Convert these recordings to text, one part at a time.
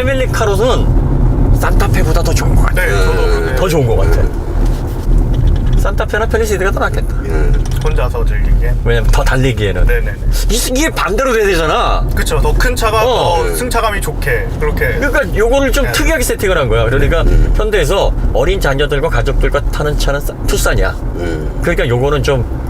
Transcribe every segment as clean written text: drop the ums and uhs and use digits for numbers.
패밀리카로는 산타페보다 더 좋은 것 같아. 네, 저도 더 좋은 것 같아. 산타페나 팰리세이드가 더 낫겠다. 혼자서 즐기기엔. 왜냐면 더 달리기에는. 네네네. 이게 반대로 돼야 되잖아. 그쵸. 더 큰 차가 더 승차감이 좋게 그렇게. 그러니까 요거를 좀 특이하게 세팅을 한 거야. 그러니까 현대에서 어린 자녀들과 가족들과 타는 차는 투싼이야. 그러니까 요거는 좀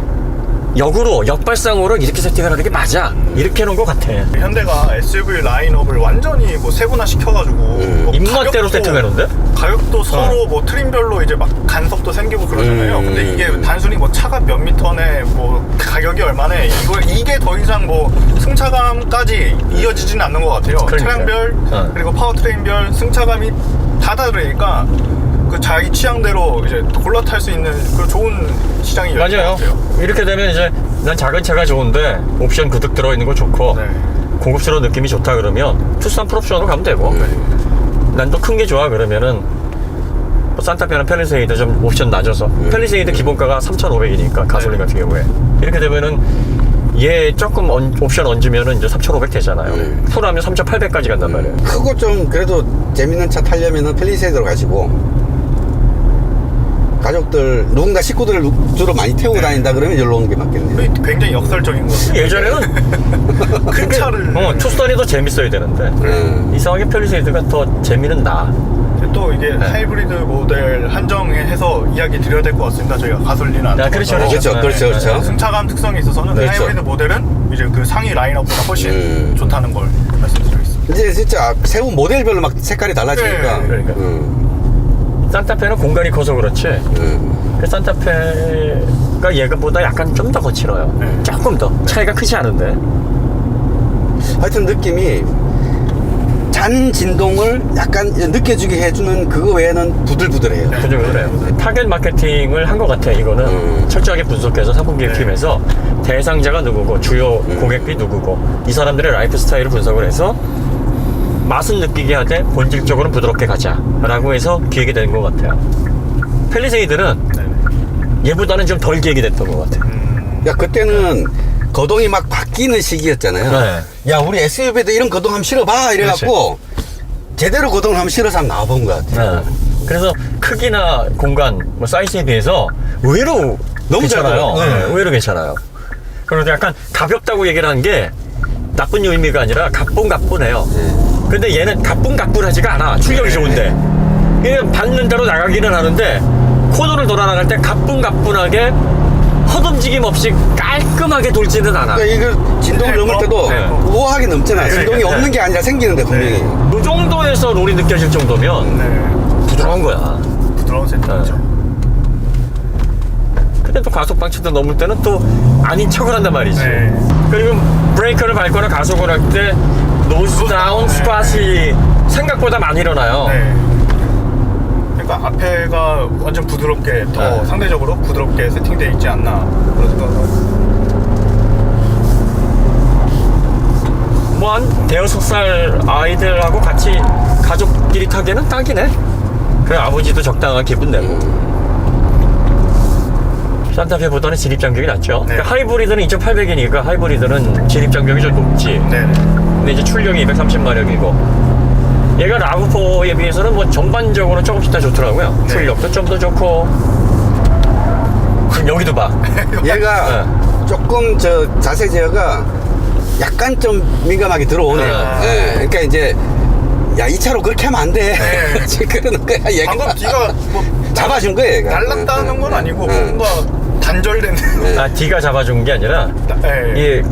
역으로 역발상으로 이렇게 세팅을 하는 게 맞아. 이렇게 해놓은 것 같아. 현대가 SUV 라인업을 완전히 뭐 세분화 시켜가지고 뭐 입맛대로 가격도- 세팅해놓은데? 가격도 서로 뭐 트림별로 이제 막 간섭도 생기고 그러잖아요. 근데 이게 단순히 뭐 차가 몇 미터네 뭐 가격이 얼마네 이게 더 이상 뭐 승차감까지 이어지지는 않는 것 같아요. 그러니까요. 차량별 그리고 파워트레인별 승차감이 다 다르니까 그 자기 취향대로 이제 골라 탈 수 있는 그 좋은 시장이 열린 맞아요. 것 같아요. 이렇게 되면 이제 난 작은 차가 좋은데 옵션 그득 들어있는 거 좋고 네. 고급스러운 느낌이 좋다 그러면 투싼 풀옵션으로 가면 되고 난 또 큰 게 좋아 그러면은 뭐 산타페나 팰리세이드 좀 옵션 낮아서 팰리세이드 기본가가 3,500이니까 가솔린 같은 경우에 이렇게 되면은 얘 조금 옵션 얹으면은 이제 3,500 되잖아요. 풀하면 3,800까지 간단 말이에요. 크고 좀 그래도 재밌는 차 타려면은 팰리세이드로 가시고, 가족들 누군가 식구들을 주로 많이 태우고 다닌다 그러면 여기로 오는 게 맞겠네요. 굉장히 역설적인 거. 예전에는 큰 차를 투싼이 더 재밌어야 되는데 이상하게 팰리세이드가 더 재미는 나. 또 이게 하이브리드 모델 한정해서 이야기 드려야 될 것 같습니다. 저희가 가솔린 안 그렇죠, 그렇죠, 그렇죠, 그렇죠. 승차감 특성이 있어서는 그 그렇죠. 하이브리드 모델은 이제 그 상위 라인업보다 훨씬 좋다는 걸 말씀드리겠습니다. 이제 진짜 세운 모델별로 막 색깔이 달라지니까. 네, 그러니까. 산타페는 공간이 커서 그렇지. 그 산타페가 얘가보다 약간 좀 더 거칠어요. 조금 더 차이가 크지 않은데. 하여튼 느낌이 잔 진동을 약간 느껴주게 해주는 그거 외에는 부들부들해요. 그죠, 그래요. 타겟 마케팅을 한 것 같아. 이거는 철저하게 분석해서 상품기획팀에서 대상자가 누구고 주요 고객이 누구고 이 사람들의 라이프 스타일을 분석을 해서 맛은 느끼게 하되 본질적으로는 부드럽게 가자 라고 해서 기획이 된 것 같아요. 팰리세이드는 얘보다는 좀 덜 기획이 됐던 것 같아요. 야, 그때는 거동이 막 바뀌는 시기였잖아요. 네. 야, 우리 SUV에도 이런 거동 한번 실어봐 이래갖고 제대로 거동을 한번 실어서 한번 나와본 것 같아요. 그래서 크기나 공간, 뭐 사이즈에 비해서 의외로 너무 괜찮아요. 잘 나와요. 의외로 괜찮아요. 그래서 약간 가볍다고 얘기를 하는 게 나쁜 의미가 아니라 가뿐가뿐해요. 근데 얘는 가뿐가뿐하지가 않아. 출력이 좋은데. 얘는 받는 대로 나가기는 하는데 코너를 돌아 나갈 때 가뿐가뿐하게 헛움직임 없이 깔끔하게 돌지는 않아. 그러니까 이거 진동을 넘을 때도 네. 우아하게 넘잖아요. 진동이 네. 없는 게 아니라 생기는데 분명히. 그 정도에서 롤이 느껴질 정도면 네. 부드러운 거야. 부드러운 세팅이죠. 근데 또 가속 방치도 넘을 때는 또 아닌 척을 한단 말이지. 네. 그리고 브레이크를 밟거나 가속을 할 때 노즈 다운 스팟이 생각보다 많이 일어나요. 네. 그러니까 앞에가 완전 부드럽게 더 상대적으로 부드럽게 세팅되어 있지 않나 그런 생각을. 뭐 한 대여섯 살 아이들하고 같이 가족끼리 타기에는 딱이네. 그래 아버지도 적당한 기분 내고. 산타페보다는 진입장벽이 낮죠. 네. 그러니까 하이브리드는 2800이니까 하이브리드는 진입장벽이 좀 높지. 네. 근데 이제 출력이 230마력이고 얘가 라브4에 비해서는 뭐 전반적으로 조금씩 다 좋더라고요. 네. 출력도 좀 더 좋고. 지금 여기도 봐. 얘가 조금 저 자세 제어가 약간 좀 민감하게 들어오네요. 네. 그러니까 이제 야, 이 차로 그렇게 하면 안 돼. 네. 그러는 거야. 얘가 방금 뒤가 뭐 잡아준 거야, 얘가. 날랐다는 건 아니고 뭔가 단절된. 아, D가 잡아준 게 아니라 네. 이게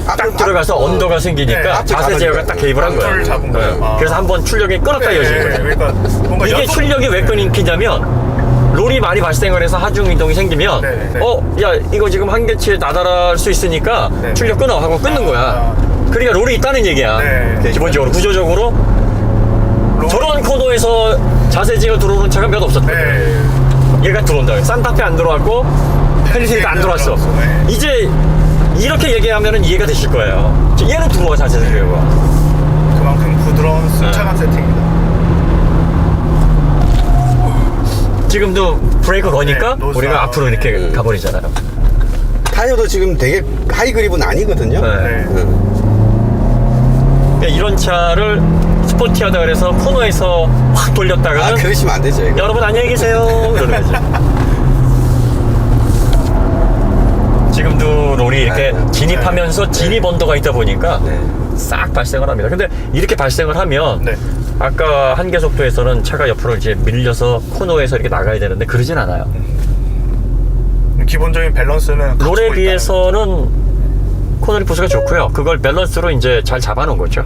딱 들어가서 언더가 생기니까 네, 앞에 자세 제어가 잡아준 딱 거예요. 개입을 한 거야. 앞을 잡은 거예요. 아. 그래서 한번 출력이 끊었다 네, 이어진 거야. 그러니까 뭔가 이게 연속- 출력이 왜 끊기냐면 롤이 많이 발생을 해서 하중 이동이 생기면 네, 네. 야 이거 지금 한계치에 나달할 수 있으니까 네. 출력 끊어 하고 끊는 거야. 그러니까 롤이 있다는 얘기야. 네. 기본적으로 구조적으로 저런 코너에서 자세 제어 들어오는 차가 몇 없었거든. 네. 얘가 들어온다. 산타페 안 들어왔고 팰리세이드 안 들어왔어. 네. 이제 이렇게 얘기하면 이해가 되실 거예요. 얘는 들어와 자세 제어가. 그만큼 부드러운 승차감 세팅입니다. 지금도 브레이크 거니까 네, 우리가 노스다운. 앞으로 이렇게 가버리잖아요. 타이어도 지금 되게 하이그립은 아니거든요. 네. 네. 그러니까 이런 차를 스포티하다 그래서 코너에서 확 돌렸다가는 아, 그러시면 안 되죠, 이거. 여러분 안녕히 계세요 이러는 거지. 지금도 롤이 이렇게 아이고. 진입하면서 진입 언더가 있다 보니까 네. 싹 발생을 합니다. 근데 이렇게 발생을 하면 네. 아까 한계 속도에서는 차가 옆으로 이제 밀려서 코너에서 이렇게 나가야 되는데 그러진 않아요. 기본적인 밸런스는 갖추고 롤에 있다는 비해서는 코너링 포스가 좋고요. 그걸 밸런스로 이제 잘 잡아놓은 거죠.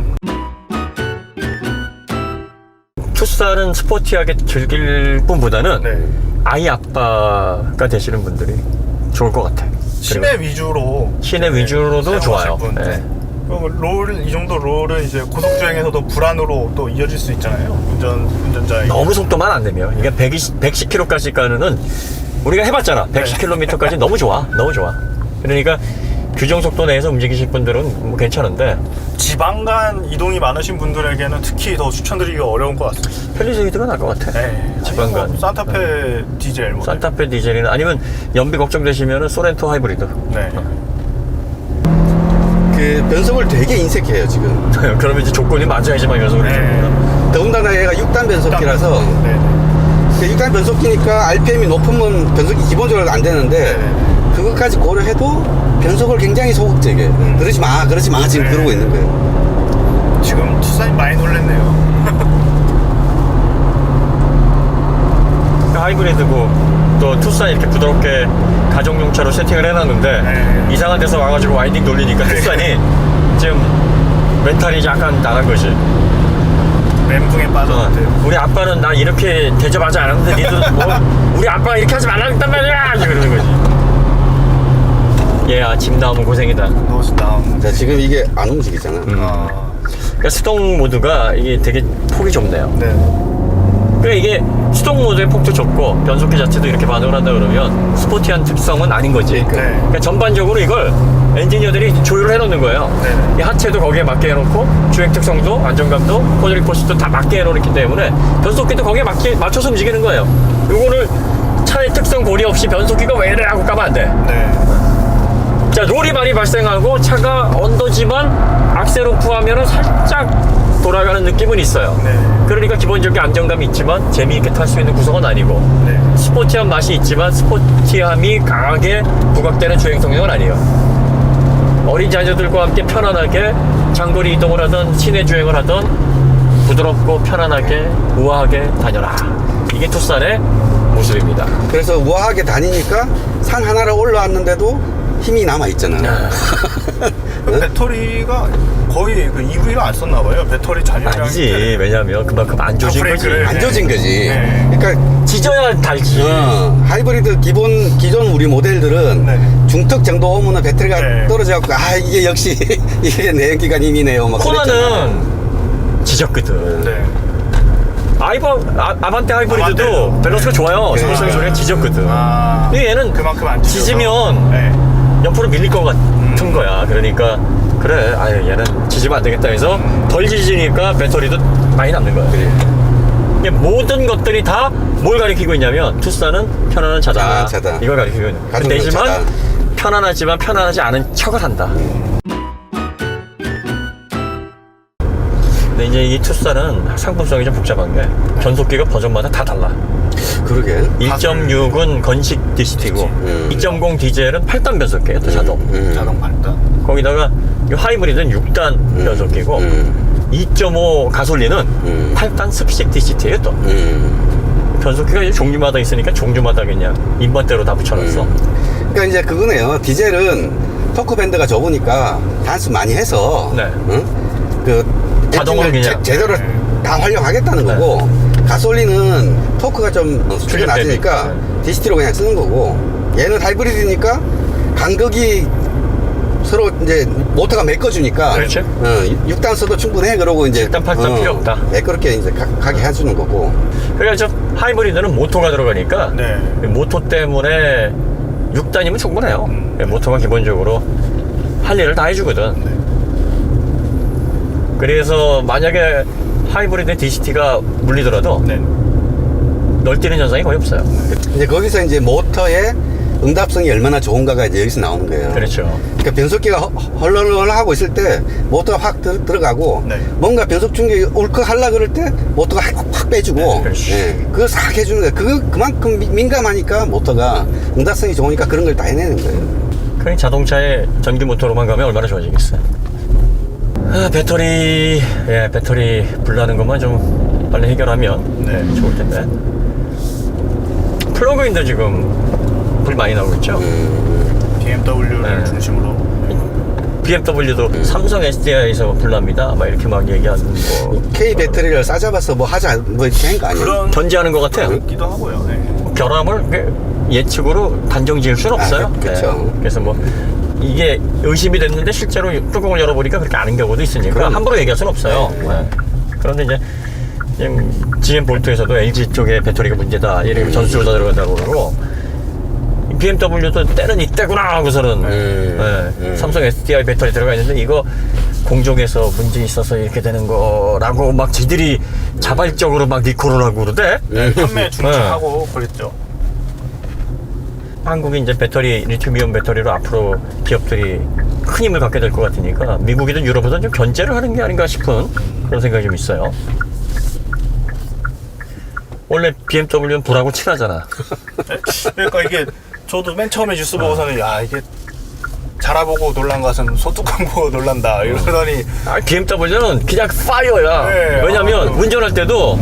투싼은 스포티하게 즐길 뿐보다는 네. 아이 아빠가 되시는 분들이 좋을 것 같아. 시내 위주로 시내 위주로도 사용하실 좋아요. 분. 네. 이 정도 롤은 이제 고속주행에서도 불안으로 또 이어질 수 있잖아요. 운전자의. 너무 속도만 안 내면 이게 110km까지 가는 우리가 해봤잖아. 110km까지 너무 좋아. 너무 좋아. 그러니까 규정 속도 내에서 움직이실 분들은 뭐 괜찮은데 지방간 이동이 많으신 분들에게는 특히 더 추천드리기가 어려운 것 같습니다. 펠리세이드가 나을 것 같아. 네. 지방간. 아니, 뭐 산타페 디젤 뭐. 산타페 디젤이나 아니면 연비 걱정되시면은 소렌토 하이브리드. 네. 그 변속을 되게 인색해요, 지금. 그러면 이제 조건이 맞아야지만 연속을 네. 해줍니다. 더군다나 얘가 6단 변속기라서 네. 그 6단 변속기니까 RPM이 높으면 변속이 기본적으로 안 되는데 그것까지 고려해도 변속을 굉장히 소극적이에요. 그러지 마 지금 네. 그러고 있는 거예요. 지금 투싼이 많이 놀랬네요. 하이브리드고 또 투싼 이렇게 부드럽게 가정용차로 세팅을 해놨는데 네. 이상한 데서 와가지고 와인딩 돌리니까 투싼이 지금 멘탈이 약간 나간 거지. 멘붕에 빠졌는데. 우리 아빠는 나 이렇게 대접하지 않았는데 니들은 뭐 우리 아빠가 이렇게 하지 말라 했단 말이야 이제 그러는 거지. 얘야 집 나오면 고생이다. 노스 다운. 자, 지금 이게 안 움직이잖아. 그러니까 수동 모드가 이게 되게 폭이 좁네요. 네. 그러니까 이게 수동 모드의 폭도 좁고 변속기 자체도 이렇게 반응을 한다 그러면 스포티한 특성은 아닌 거지. 네. 그러니까 전반적으로 이걸 엔지니어들이 조율을 해놓는 거예요. 네. 이 하체도 거기에 맞게 해놓고 주행 특성도 안정감도 코너링 포스도 다 맞게 해놓기 때문에 변속기도 거기에 맞춰서 움직이는 거예요. 요거를 차의 특성 고려 없이 변속기가 왜 이래 하고 까면 안 돼. 네. 자, 롤이 많이 발생하고 차가 언더지만 악셀 오프 하면은 살짝 돌아가는 느낌은 있어요. 네. 그러니까 기본적인 안정감이 있지만 재미있게 탈 수 있는 구성은 아니고 네. 스포티한 맛이 있지만 스포티함이 강하게 부각되는 주행 성능은 아니에요. 어린 자녀들과 함께 편안하게 장거리 이동을 하던 시내 주행을 하던 부드럽고 편안하게 우아하게 다녀라. 이게 투싼의 모습입니다. 그래서 우아하게 다니니까 산 하나를 올라왔는데도 힘이 남아있잖아. 배터리가 거의 그 EV가 안 썼나 봐요. 배터리 잔유량이. 아니지. 왜냐면 그만큼 안 조진 거지. 브레이크를. 안 젖은 거지. 네. 그러니까 지져야 달지. 하이브리드 기존 우리 모델들은 네. 중턱 정도 오면 배터리가 네. 떨어져갖고 이게 역시 이게 내연기관 힘이네요. 막 그랬잖아. 코너는 지졌거든. 네. 아반떼 하이브리드도 아반떼도. 밸런스가 좋아요. 네. 소리 소리가 지졌거든. 아. 근데 얘는 그만큼 안 찢어서. 지지면 네. 옆으로 밀릴 것 같은 거야. 그러니까 그래, 얘는 지지면 안 되겠다 해서 덜 지지니까 배터리도 많이 남는 거야. 이게 모든 것들이 다 뭘 가리키고 있냐면 투싼은 편안한 차다. 차다. 이걸 가리키고 있는 거야. 대지만 차다. 편안하지만 편안하지 않은 척을 한다. 근데 이제 이 투싼은 상품성이 좀 복잡한 게 변속기가 버전마다 다 달라. 그러게. 1.6은 건식 DCT고 2.0 디젤은 8단 변속기예요. 또 자동. 자동 발달. 거기다가 이 하이브리드는 6단 변속기고 2.5 가솔린은 8단 습식 DCT예요. 또 변속기가 이제 종류마다 있으니까 종류마다 그냥 인번대로 다 붙여놨어. 그러니까 이제 그거네요. 디젤은 토크 밴드가 좁으니까 단수 많이 해서 네. 그 자동으로 엔진을 그냥. 제대로 다 활용하겠다는 네. 거고 가솔린은 토크가 좀 수준이 낮으니까 DCT로 그냥 쓰는 거고 얘는 하이브리드니까 간격이 서로 이제 모터가 메꿔주니까 그렇지. 6단 써도 충분해 그러고 이제 7단, 8단 필요 없다. 매끄럽게 이제 가게 해주는 거고. 그러니까 하이브리드는 모터가 들어가니까 네. 모터 때문에 6단이면 충분해요. 모터가 기본적으로 할 일을 다 해주거든. 그래서 만약에 하이브리드 DCT가 물리더라도 네. 널뛰는 현상이 거의 없어요. 이제 거기서 이제 모터의 응답성이 얼마나 좋은가가 이제 여기서 나오는 거예요. 그렇죠. 그러니까 변속기가 헐렁헐렁하고 있을 때 모터가 확 들어가고 네. 뭔가 변속 충격이 울컥하려 그럴 때 모터가 확 빼주고 네, 그렇지. 그걸 싹 해주는 거예요. 그만큼 민감하니까 모터가 응답성이 좋으니까 그런 걸 다 해내는 거예요. 그러니 자동차에 전기 모터로만 가면 얼마나 좋아지겠어요. 배터리 불나는 것만 좀 빨리 해결하면 네. 좋을 텐데. 플러그인도 지금 불 많이 나오고 있죠. BMW를 네. 중심으로. BMW도 삼성 SDI에서 불납니다. 막 이렇게 막 얘기하는 거. K 배터리를 싸잡아서 뭐 하자 뭐 이렇게 한 거 아니에요? 그런 견제하는 것 같아요. 기도 하고요. 네. 결함을 예측으로 단정 지을 수는 없어요. 그렇죠. 네. 그래서 뭐 이게 의심이 됐는데 실제로 뚜껑을 열어보니까 그렇게 아는 경우도 있으니까 그럼. 함부로 얘기할 수는 없어요. 네. 네. 그런데 이제 지금 GM 볼트에서도 LG 쪽에 배터리가 문제다 이렇게 전수조사 들어간다고 그러고 BMW도 때는 이때구나 하고서는 삼성 SDI 배터리 들어가 있는데 이거 공정에서 문제 있어서 이렇게 되는 거라고 막 지들이 자발적으로 막 리콜을 하고 그러대. 판매 중지하고 그랬죠. 한국이 이제 배터리, 리튬이온 배터리로 앞으로 기업들이 큰 힘을 갖게 될 것 같으니까 미국이든 유럽이든 좀 견제를 하는 게 아닌가 싶은 그런 생각이 좀 있어요. 원래 BMW는 불하고 칠하잖아. 그러니까 이게 저도 맨 처음에 뉴스 보고서는 야 이게 자라보고 놀란 것은 소뚜껑 보고 놀란다 이러더니 BMW는 그냥 파이어야. 네, 왜냐면 운전할 때도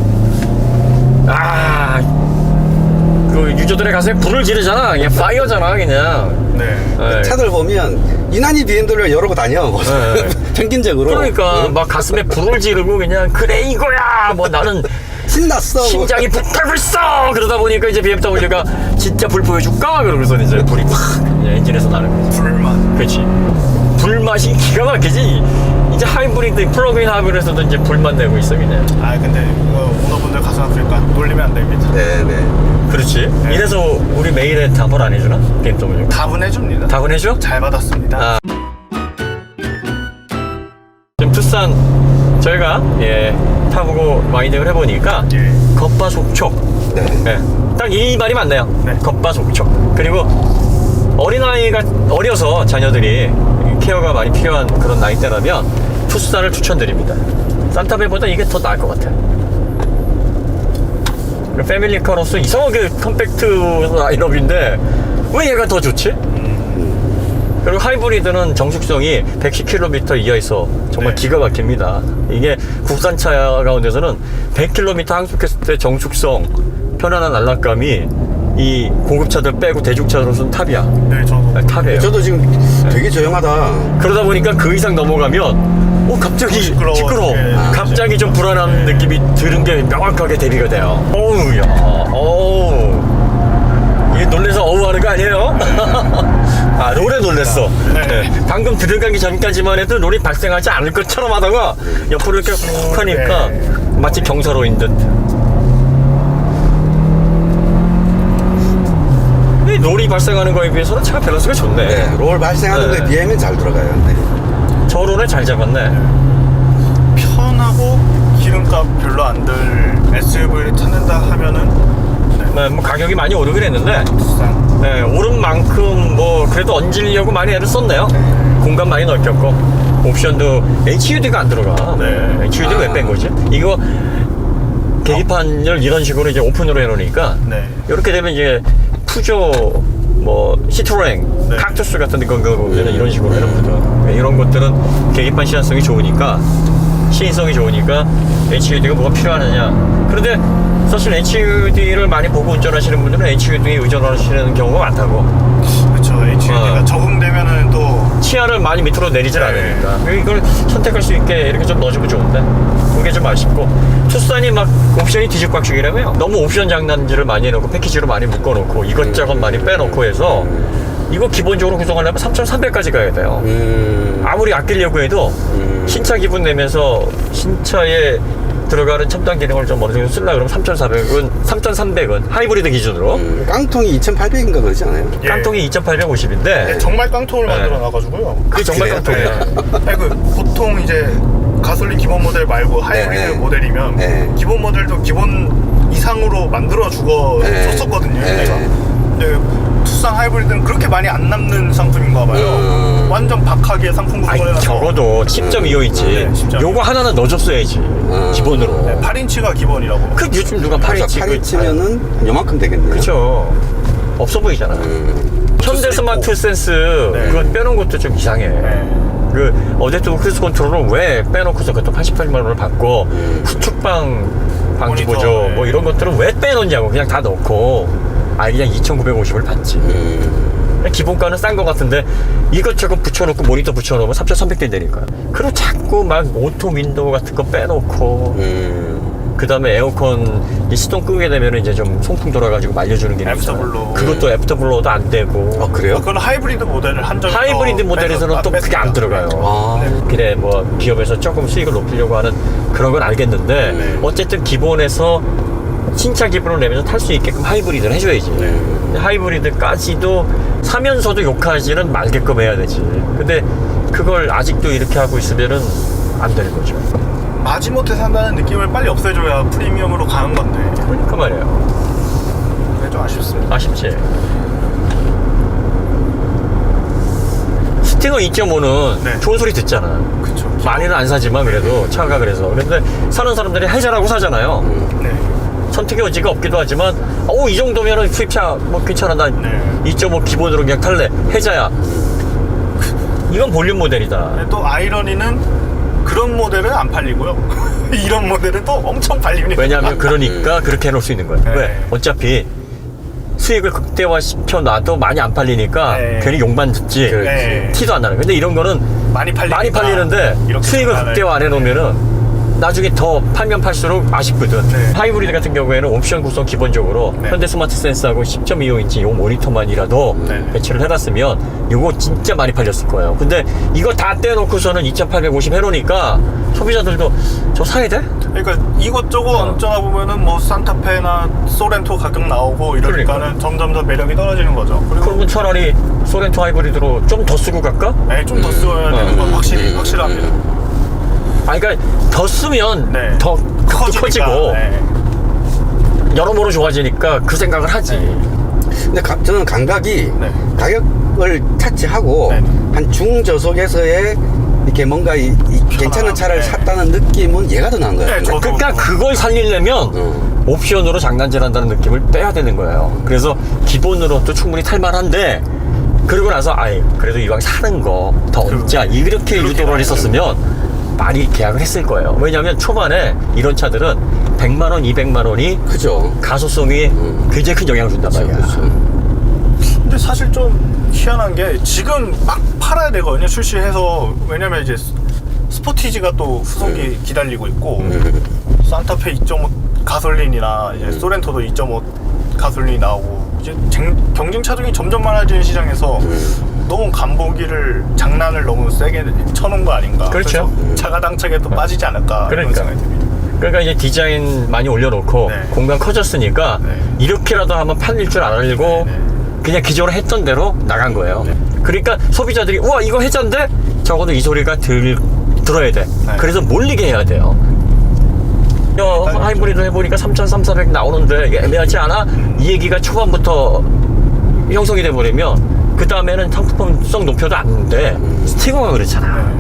그 유저들의 가슴에 불을 지르잖아. 그냥 파이어잖아 그냥. 네. 네. 차들 보면 유난히 BMW를 이러고 다녀. 뭐. 네. 평균적으로. 그러니까 막 가슴에 불을 지르고 그냥 그래 이거야. 뭐 나는 신났어. 심장이 불타고 있어. 그러다 보니까 이제 BMW가 진짜 불 보여줄까? 그러고서 이제 불이 팍 엔진에서 나는 거지. 불만. 그렇지. 불맛이 기가 막히지. 이제 하이브리드 플러그인 하이브리드에서도 이제 불만 내고 있어 그냥. 아 근데 오너분들 가서 그러니까 놀리면 안 됩니다. 네네. 그렇지. 이래서 우리 메일에 답을 안 해주나? BMW. 답은 해줍니다. 답은 해줘? 잘 받았습니다. 아. 지금 투싼 저희가 타보고 라이딩을 해보니까 예. 겉바속촉. 네. 딱 이 말이 맞네요. 네. 겉바속촉. 그리고 어린아이가 어려서 자녀들이 케어가 많이 필요한 그런 나이대라면 투싼을 추천드립니다. 산타페보다 이게 더 나을 것 같아요. 패밀리카로서 이상하게 컴팩트 라인업인데 왜 얘가 더 좋지? 그리고 하이브리드는 정숙성이 110km 이하에서 정말 네. 기가 막힙니다. 이게 국산차 가운데서는 100km 항속했을 때 정숙성, 편안한 안락감이 이 고급차들 빼고 대중차로서는 탑이야. 네, 저도. 탑이에요. 저도 지금 되게 조용하다. 그러다 보니까 그 이상 넘어가면 갑자기 시끄러워. 시끄러워. 네, 갑자기 좀 불안한 느낌이 드는 게 명확하게 대비가 돼요. 어우야, 어우. 이게 놀래서 어우 하는 거 아니에요? 아, 롤에 놀랬어. 네. 방금 들어가기 전까지만 해도 롤이 발생하지 않을 것처럼 하다가 옆으로 이렇게 훅 하니까 마치 경사로인 듯. 이 롤이 발생하는 거에 비해서는 차가 밸런스가 좋네. 네. 롤 발생하는 네. 거에 비하면 잘 들어가요. 네. 저 롤에 잘 잡았네. 편하고 기름값 별로 안 들 SUV를 찾는다 하면은 네, 뭐 가격이 많이 오르긴 했는데 비싼. 네, 오른 만큼 뭐 그래도 얹으려고 많이 애를 썼네요. 공간 많이 넓혔고 옵션도 HUD가 안 들어가. 네. HUD 왜 뺀 거지? 이거 계기판을 이런 식으로 이제 오픈으로 해놓으니까 네. 이렇게 되면 이제 푸조 뭐 시트로엥, 네. 칵투스 같은 거 보면 이런 식으로 해놓거든. 이런 것들은 계기판 시한성이 좋으니까 시인성이 좋으니까 HUD가 뭐가 필요하느냐. 그런데 사실 HUD를 많이 보고 운전하시는 분들은 HUD에 의존하시는 경우가 많다고. 그렇죠. HUD가 적응되면은 또 치아를 많이 밑으로 내리질 네. 않으니까 이걸 선택할 수 있게 이렇게 좀 넣어주면 좋은데 그게 좀 아쉽고 투싼이 막 옵션이 뒤집박죽이라며요. 너무 옵션 장난질을 많이 해놓고 패키지로 많이 묶어놓고 이것저것 많이 빼놓고 해서 이거 기본적으로 구성하려면 3,300까지 가야 돼요. 아무리 아끼려고 해도 신차 기분 내면서 신차에 들어가는 첨단 기능을 좀 어느 정도 쓰려고 그러면 3,300은 하이브리드 기준으로 깡통이 2,800인가 그러지 않아요? 예. 깡통이 2,850인데 네, 정말 깡통을 네. 만들어 놔가지고요. 그게 정말 그래요? 깡통이야. 아니, 보통 이제 가솔린 기본 모델 말고 하이브리드 네. 모델이면 네. 기본 모델도 기본 이상으로 만들어 네. 줬었거든요. 네. 내가. 이제 투싼 하이브리드는 그렇게 많이 안 남는 상품인가 봐요. 완전 박하게 상품 아니, 구성을 해놔서 적어도 10.25인치 네, 10.25. 요거 하나는 넣어줬어야지 기본으로. 네, 8인치가 기본이라고. 그 요즘 누가 8인치 8인치면은 요만큼 되겠네요. 그렇죠. 없어 보이잖아. 현대 스마트 센스 네. 그건 빼놓은 것도 좀 이상해. 그 어제도 크루즈 컨트롤을 왜 빼놓고서 그것도 88만 원을 받고 후축방 방지 모니터, 보조 네. 뭐 이런 것들은 왜 빼놓냐고 그냥 다 넣고 그냥 2,950을 받지. 기본가는 싼 거 같은데 이것저것 붙여놓고 모니터 붙여놓으면 3,300대 되니까. 그리고 자꾸 막 오토 윈도우 같은 거 빼놓고 그 다음에 에어컨 이 시동 끄게 되면 이제 좀 송풍 돌아가지고 말려주는 게 있잖아요. 애프터블로. 그것도 애프터블로도 안 되고. 그래요? 그건 하이브리드 모델을 한정. 하이브리드 모델에서는 또 그게 안 들어가요. 그래 뭐 기업에서 조금 수익을 높이려고 하는 그런 건 알겠는데 네. 어쨌든 기본에서 신차 기본을 내면서 탈 수 있게끔 하이브리드를 해줘야지. 근데 하이브리드까지도 사면서도 욕하지는 말게끔 해야 되지. 근데 그걸 아직도 이렇게 하고 있으면은 안 되는 거죠. 마지못해 산다는 느낌을 빨리 없애줘야 프리미엄으로 가는 건데. 그러니까 말이에요. 그게 좀 아쉽습니다. 아쉽지. 스팅어 2.5는 네. 좋은 소리 듣잖아. 그쵸. 많이는 안 사지만 그래도 차가 그래서. 그런데 사는 사람들이 해자라고 사잖아요. 네. 선택의 여지가 없기도 하지만 이 정도면은 수입차 뭐 괜찮아 나 네. 2.5 기본으로 그냥 탈래 해자야. 이건 볼륨 모델이다. 근데 또 아이러니는 그런 모델은 안 팔리고요. 이런 모델은 또 엄청 팔립니다. 왜냐하면 그러니까 그렇게 해놓을 수 있는 거예요. 네. 왜? 어차피 수익을 극대화시켜 놔도 많이 안 팔리니까 네. 괜히 욕만 듣지 네. 티도 안 나는. 근데 이런 거는 많이 팔리는데 이렇게 수익을 판단을- 극대화 안 해놓으면은 나중에 더 팔면 팔수록 아쉽거든. 네. 하이브리드 같은 경우에는 옵션 구성 기본적으로 네. 현대 스마트 센스하고 10.25인치 요 모니터만이라도 네. 배치를 해놨으면 요거 진짜 많이 팔렸을 거예요. 근데 이거 다 떼놓고서는 2,850 해놓으니까 소비자들도 저 사야 돼? 그러니까 이것저것 얹어나 보면은 뭐 산타페나 소렌토 가끔 나오고 이러니까는 점점 더 매력이 떨어지는 거죠. 그리고 그러면 차라리 소렌토 하이브리드로 좀 더 쓰고 갈까? 네, 좀 더 써야 되는 건 확실합니다. 그러니까 더 쓰면 네. 더 커지니까, 커지고 네. 여러모로 좋아지니까 그 생각을 하지. 근데 저는 감각이 네. 가격을 차치하고 네. 한 중저속에서의 이렇게 뭔가 괜찮은 차를 네. 샀다는 느낌은 얘가 더 나은 것 네, 같아요. 저도- 그러니까 그걸 살리려면 옵션으로 장난질한다는 느낌을 빼야 되는 거예요. 그래서 기본으로 또 충분히 탈만한데 그러고 나서 그래도 이왕 사는 거 더 얹자 이렇게 유도를 했었으면 많이 계약을 했을 거예요. 왜냐하면 초반에 이런 차들은 100만 원, 200만 원이 그죠? 가소성이 굉장히 큰 영향을 준단 말이야. 그렇죠. 근데 사실 좀 희한한 게 지금 막 팔아야 되거든요. 출시해서. 왜냐면 이제 스포티지가 또 후속이 기다리고 있고 산타페 2.5 가솔린이나 이제 소렌토도 2.5 가솔린이 나오고 이제 경쟁 차종이 점점 많아지는 시장에서 너무 간보기를 장난을 너무 세게 쳐놓은 거 아닌가. 그렇죠. 그래서 자가당착에 또 빠지지 않을까. 그러니까. 이런 생각이 듭니다. 그러니까 이제 디자인 많이 올려놓고 네. 공간 커졌으니까 네. 이렇게라도 하면 팔릴 줄 알고 네. 그냥 기존에 했던 대로 나간 거예요. 그러니까 소비자들이 우와 이거 해잔데 적어도 이 소리가 들어야 돼. 네. 그래서 몰리게 해야 돼요. 하이브리드 해보니까 3,300 나오는데 이게 애매하지 않아? 이 얘기가 초반부터 형성이 돼버리면 그 다음에는 상품성 높여도 안 돼. 스티커가 그렇잖아.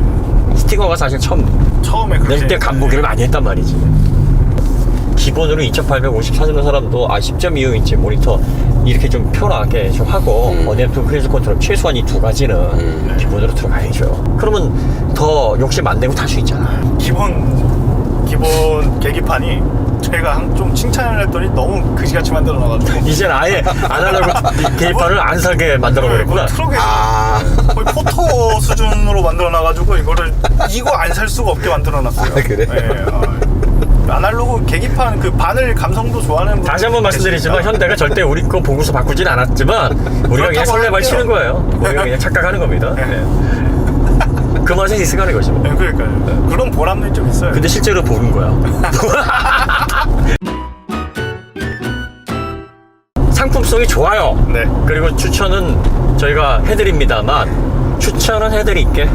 스티커가 사실 처음에 그렇게 낼 때 간보기를 많이 했단 말이지. 기본으로 2,850 사주는 사람도 10.25인치 모니터 이렇게 좀 편하게 좀 하고 어댑티브 크루즈 컨트롤 최소한 이 두 가지는 기본으로 들어가야죠. 그러면 더 욕심 안 내고 탈 수 있잖아. 기본 계기판이 저희가 좀 칭찬을 했더니 너무 그지같이 만들어 놔가지고 이젠 아예 아날로그 계기판을 안 사게 만들어 버렸구나. 트럭에 아. 거의 포토 수준으로 만들어 놔가지고 이거 안 살 수가 없게 만들어 놨어요. 그래? 아날로그 계기판 그 바늘 감성도 좋아하는 분들 다시 한번 말씀드리지만 계시니까. 현대가 절대 우리 거 보고서 바꾸진 않았지만 우리가 그냥 그렇다고 설레발 할게요. 치는 거예요. 우리가 그냥 착각하는 겁니다. 네. 그 맛에 있으가는 거죠. 네, 그러니까요. 그런 보람도 좀 있어요. 근데 실제로 보는 거야. 상품성이 좋아요. 네. 그리고 추천은 저희가 해드립니다만 추천은 해드릴게.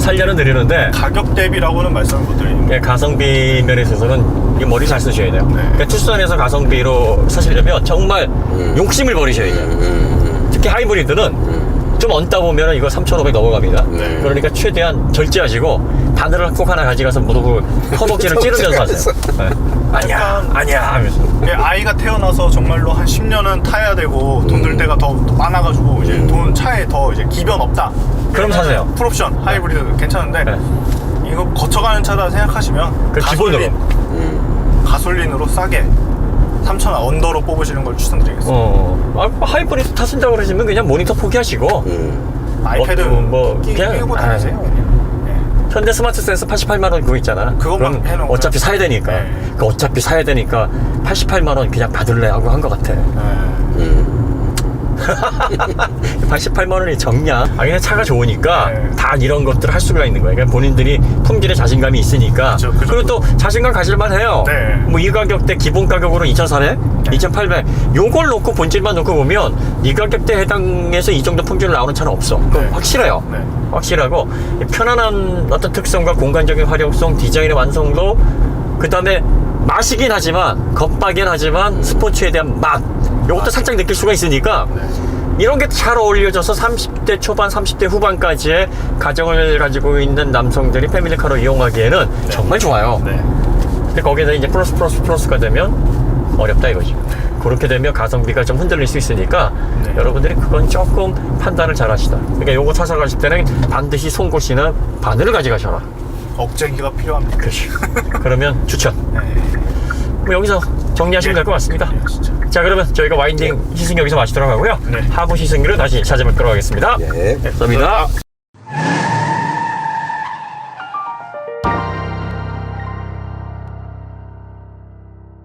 살려는 드리는데 가격 대비라고는 말씀을 못 드리는데 예, 가성비 면에 있어서는 이게 머리 잘 쓰셔야 돼요. 네. 그러니까 투싼에서 가성비로 사시려면 정말 욕심을 버리셔야 돼요. 특히 하이브리드는 좀 얹다 보면 이거 3,500 넘어갑니다. 네. 그러니까 최대한 절제하시고 바늘을 꼭 하나 가져가서 모두 허벅지를 찌르면서 하세요. 네. 아니야, 아니야 하면서. 예, 아이가 태어나서 정말로 한 10년은 타야 되고 돈 들 때가 더 많아가지고 이제 돈 차에 더 이제 기변 없다. 그럼 사세요. 풀옵션 하이브리드 괜찮은데 네. 이거 거쳐가는 차다 생각하시면 그 기본으로. 가솔린으로 싸게 3,000원 언더로 뽑으시는 걸 추천드리겠습니다. 하이브리드 타신다고 그러시면 그냥 모니터 포기하시고 아이패드 끼고 다니세요. 그냥. 현대 스마트 센서 88만 원 그거 있잖아. 그것만 그럼 해놓으면 어차피 사야 되니까. 네. 그 어차피 사야 되니까 88만 원 그냥 받을래 하고 한 것 같아. 88만 원이 적냐? 그냥 차가 좋으니까 네. 다 이런 것들을 할 수가 있는 거예요. 그러니까 본인들이 품질에 자신감이 있으니까. 그쵸, 그 그리고 또 자신감 가질만 해요. 네. 뭐 이 가격대 기본 가격으로 2,400, 2,800 요걸 놓고 본질만 놓고 보면 이 가격대 해당해서 이 정도 품질 나오는 차는 없어. 그건 네. 확실해요. 네. 확실하고 편안한 어떤 특성과 공간적인 활용성, 디자인의 완성도, 그 다음에 맛이긴 하지만 겉바긴 하지만 스포츠에 대한 맛 요것도 살짝 느낄 수가 있으니까 이런 게 잘 어울려져서 30대 초반 30대 후반까지의 가정을 가지고 있는 남성들이 패밀리카로 이용하기에는 정말 좋아요. 네. 근데 거기에다 이제 플러스가 되면 어렵다 이거지. 그렇게 되면 가성비가 좀 흔들릴 수 있으니까 네. 여러분들이 그건 조금 판단을 잘 하시다. 그러니까 요거 찾아가실 때는 반드시 송곳이나 바늘을 가져가셔라. 억제기가 필요합니다. 그렇지. 그러면 추천. 네. 뭐 여기서 정리하시면 될 것 같습니다. 네, 진짜. 자, 그러면 저희가 와인딩 시승 여기서 마치도록 하고요. 네. 하부 시승기로 다시 찾아뵙도록 하겠습니다. 네. 감사합니다.